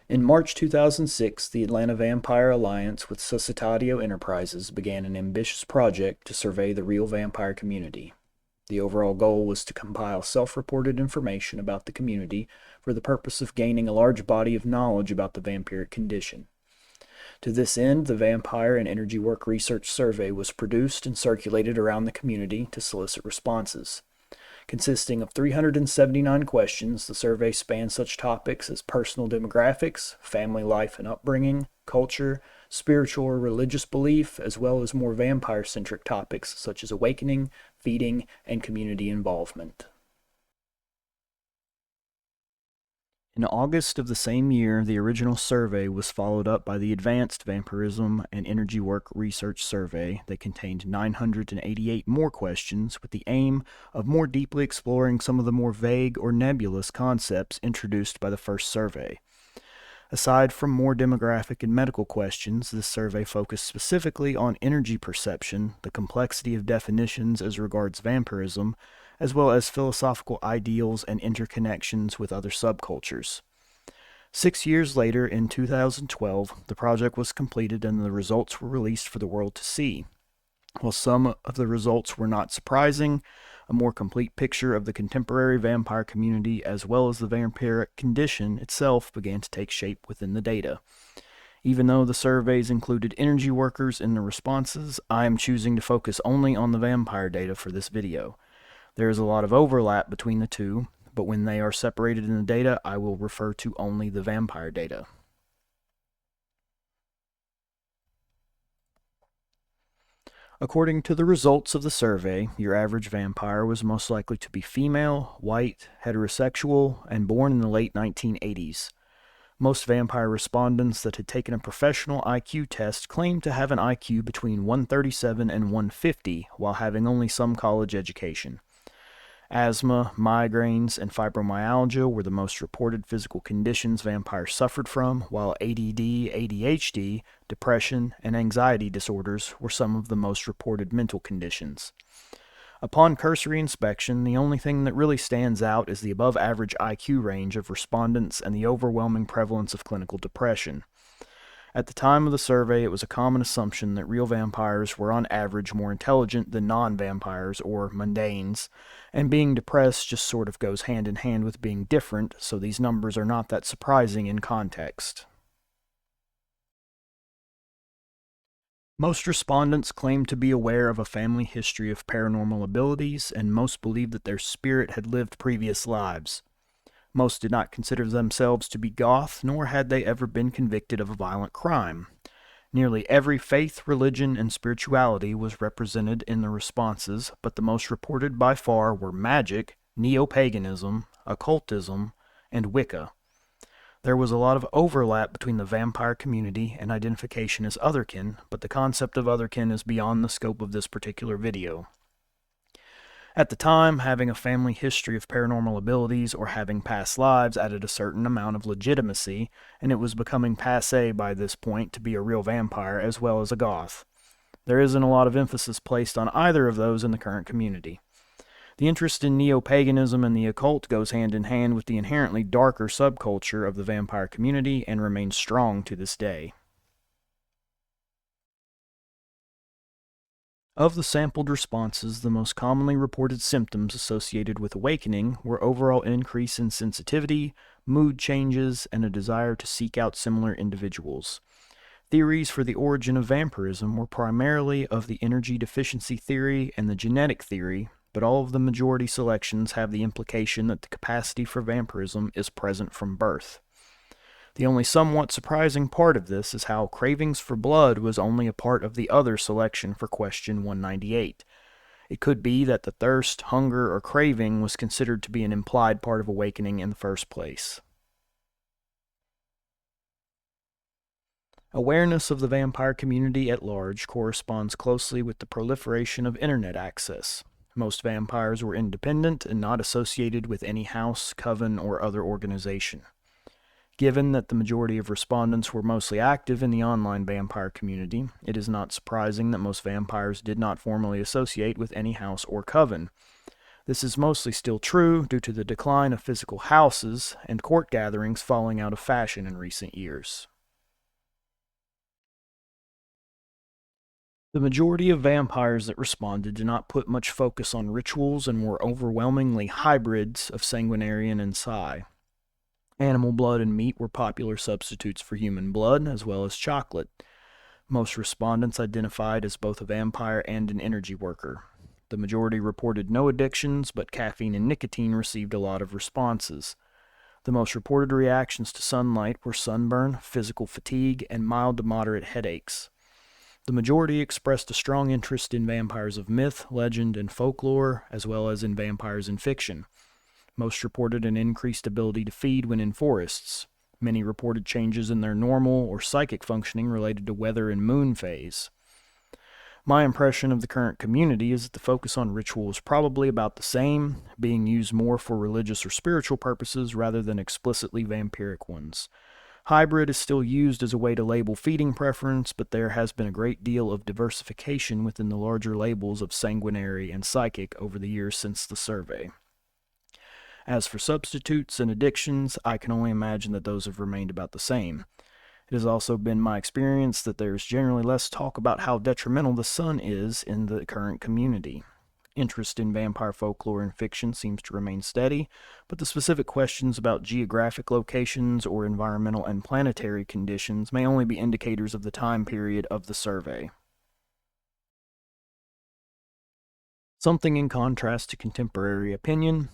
In March 2006, the Atlanta Vampire Alliance with Suscitatio Enterprises began an ambitious project to survey the real vampire community. The overall goal was to compile self-reported information about the community for the purpose of gaining a large body of knowledge about the vampiric condition. To this end, the Vampire and Energy Work Research Survey was produced and circulated around the community to solicit responses. Consisting of 379 questions, the survey spanned such topics as personal demographics, family life and upbringing, culture, spiritual or religious belief, as well as more vampire-centric topics such as awakening, feeding, and community involvement. In August of the same year, the original survey was followed up by the Advanced Vampirism and Energy Work Research Survey that contained 988 more questions with the aim of more deeply exploring some of the more vague or nebulous concepts introduced by the first survey. Aside from more demographic and medical questions, this survey focused specifically on energy perception, the complexity of definitions as regards vampirism, as well as philosophical ideals and interconnections with other subcultures. 6 years later, in 2012, the project was completed and the results were released for the world to see. While some of the results were not surprising, a more complete picture of the contemporary vampire community as well as the vampiric condition itself began to take shape within the data. Even though the surveys included energy workers in the responses, I am choosing to focus only on the vampire data for this video. There is a lot of overlap between the two, but when they are separated in the data, I will refer to only the vampire data. According to the results of the survey, your average vampire was most likely to be female, white, heterosexual, and born in the late 1980s. Most vampire respondents that had taken a professional IQ test claimed to have an IQ between 137 and 150 while having only some college education. Asthma, migraines, and fibromyalgia were the most reported physical conditions vampires suffered from, while ADD, ADHD, depression, and anxiety disorders were some of the most reported mental conditions. Upon cursory inspection, the only thing that really stands out is the above-average IQ range of respondents and the overwhelming prevalence of clinical depression. At the time of the survey, it was a common assumption that real vampires were on average more intelligent than non-vampires or mundanes, and being depressed just sort of goes hand in hand with being different, so these numbers are not that surprising in context. Most respondents claimed to be aware of a family history of paranormal abilities, and most believed that their spirit had lived previous lives. Most did not consider themselves to be goth, nor had they ever been convicted of a violent crime. Nearly every faith, religion, and spirituality was represented in the responses, but the most reported by far were magic, neo-paganism, occultism, and Wicca. There was a lot of overlap between the vampire community and identification as otherkin, but the concept of otherkin is beyond the scope of this particular video. At the time, having a family history of paranormal abilities or having past lives added a certain amount of legitimacy, and it was becoming passé by this point to be a real vampire as well as a goth. There isn't a lot of emphasis placed on either of those in the current community. The interest in neo-paganism and the occult goes hand in hand with the inherently darker subculture of the vampire community and remains strong to this day. Of the sampled responses, the most commonly reported symptoms associated with awakening were overall increase in sensitivity, mood changes, and a desire to seek out similar individuals. Theories for the origin of vampirism were primarily of the energy deficiency theory and the genetic theory, but all of the majority selections have the implication that the capacity for vampirism is present from birth. The only somewhat surprising part of this is how cravings for blood was only a part of the other selection for question 198. It could be that the thirst, hunger, or craving was considered to be an implied part of awakening in the first place. Awareness of the vampire community at large corresponds closely with the proliferation of internet access. Most vampires were independent and not associated with any house, coven, or other organization. Given that the majority of respondents were mostly active in the online vampire community, it is not surprising that most vampires did not formally associate with any house or coven. This is mostly still true due to the decline of physical houses and court gatherings falling out of fashion in recent years. The majority of vampires that responded did not put much focus on rituals and were overwhelmingly hybrids of sanguinarian and psi. Animal blood and meat were popular substitutes for human blood, as well as chocolate. Most respondents identified as both a vampire and an energy worker. The majority reported no addictions, but caffeine and nicotine received a lot of responses. The most reported reactions to sunlight were sunburn, physical fatigue, and mild to moderate headaches. The majority expressed a strong interest in vampires of myth, legend, and folklore, as well as in vampires in fiction. Most reported an increased ability to feed when in forests. Many reported changes in their normal or psychic functioning related to weather and moon phase. My impression of the current community is that the focus on ritual is probably about the same, being used more for religious or spiritual purposes rather than explicitly vampiric ones. Hybrid is still used as a way to label feeding preference, but there has been a great deal of diversification within the larger labels of sanguinary and psychic over the years since the survey. As for substitutes and addictions, I can only imagine that those have remained about the same. It has also been my experience that there is generally less talk about how detrimental the sun is in the current community. Interest in vampire folklore and fiction seems to remain steady, but the specific questions about geographic locations or environmental and planetary conditions may only be indicators of the time period of the survey. Something in contrast to contemporary opinion,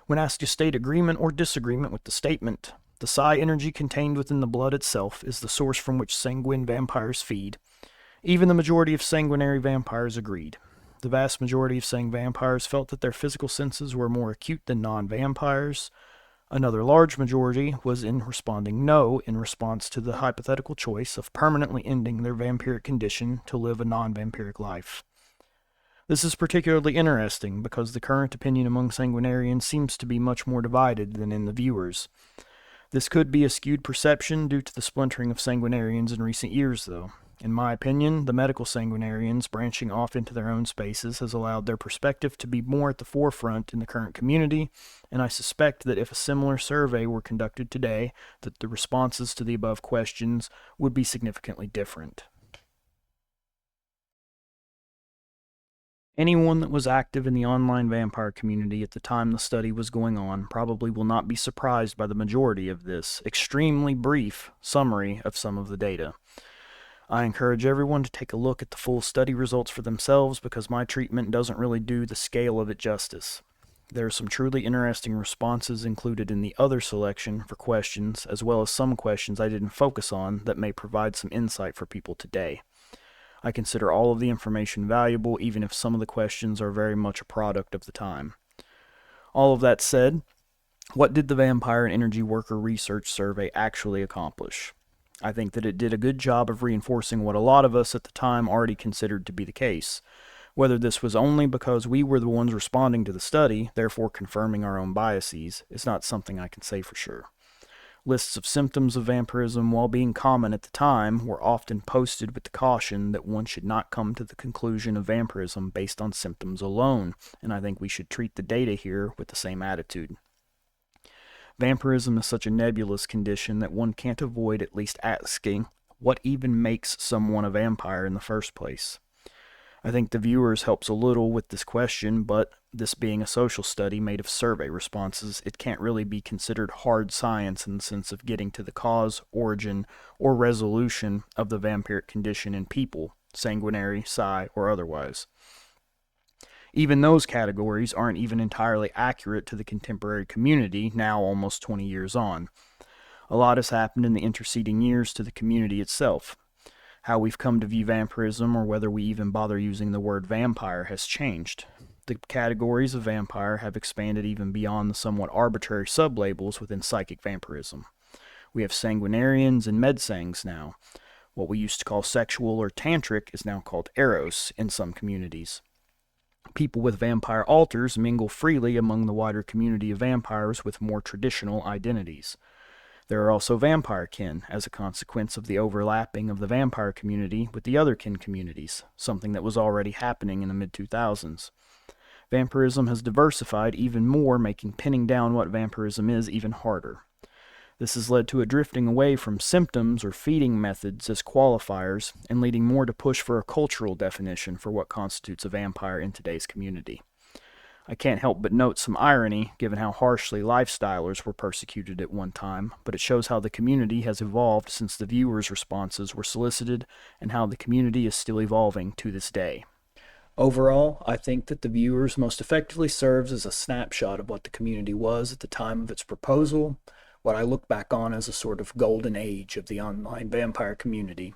when asked to state agreement or disagreement with the statement, the psi energy contained within the blood itself is the source from which sanguine vampires feed. Even the majority of sanguinary vampires agreed. The vast majority of sang vampires felt that their physical senses were more acute than non-vampires. Another large majority was in responding no in response to the hypothetical choice of permanently ending their vampiric condition to live a non-vampiric life. This is particularly interesting because the current opinion among sanguinarians seems to be much more divided than in the VEWRS. This could be a skewed perception due to the splintering of sanguinarians in recent years, though. In my opinion, the medical sanguinarians branching off into their own spaces has allowed their perspective to be more at the forefront in the current community, and I suspect that if a similar survey were conducted today, that the responses to the above questions would be significantly different. Anyone that was active in the online vampire community at the time the study was going on probably will not be surprised by the majority of this extremely brief summary of some of the data. I encourage everyone to take a look at the full study results for themselves because my treatment doesn't really do the scale of it justice. There are some truly interesting responses included in the other selection for questions, as well as some questions I didn't focus on that may provide some insight for people today. I consider all of the information valuable, even if some of the questions are very much a product of the time. All of that said, what did the Vampire and Energy Worker Research Survey actually accomplish? I think that it did a good job of reinforcing what a lot of us at the time already considered to be the case. Whether this was only because we were the ones responding to the study, therefore confirming our own biases, is not something I can say for sure. Lists of symptoms of vampirism, while being common at the time, were often posted with the caution that one should not come to the conclusion of vampirism based on symptoms alone, and I think we should treat the data here with the same attitude. Vampirism is such a nebulous condition that one can't avoid at least asking what even makes someone a vampire in the first place. I think the VEWRS helps a little with this question, but this being a social study made of survey responses, it can't really be considered hard science in the sense of getting to the cause, origin, or resolution of the vampiric condition in people, sanguinary, psi, or otherwise. Even those categories aren't even entirely accurate to the contemporary community, now almost 20 years on. A lot has happened in the interceding years to the community itself. How we've come to view vampirism, or whether we even bother using the word vampire, has changed. The categories of vampire have expanded even beyond the somewhat arbitrary sublabels within psychic vampirism. We have sanguinarians and medsangs now. What we used to call sexual or tantric is now called eros in some communities. People with vampire alters mingle freely among the wider community of vampires with more traditional identities. There are also vampire kin, as a consequence of the overlapping of the vampire community with the other kin communities, something that was already happening in the mid-2000s. Vampirism has diversified even more, making pinning down what vampirism is even harder. This has led to a drifting away from symptoms or feeding methods as qualifiers and leading more to push for a cultural definition for what constitutes a vampire in today's community. I can't help but note some irony, given how harshly lifestylers were persecuted at one time, but it shows how the community has evolved since the viewers' responses were solicited and how the community is still evolving to this day. Overall, I think that the VEWRS most effectively serves as a snapshot of what the community was at the time of its proposal, what I look back on as a sort of golden age of the online vampire community.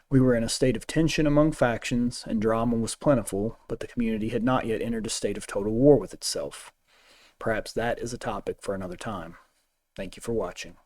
We were in a state of tension among factions, and drama was plentiful, but the community had not yet entered a state of total war with itself. Perhaps that is a topic for another time. Thank you for watching.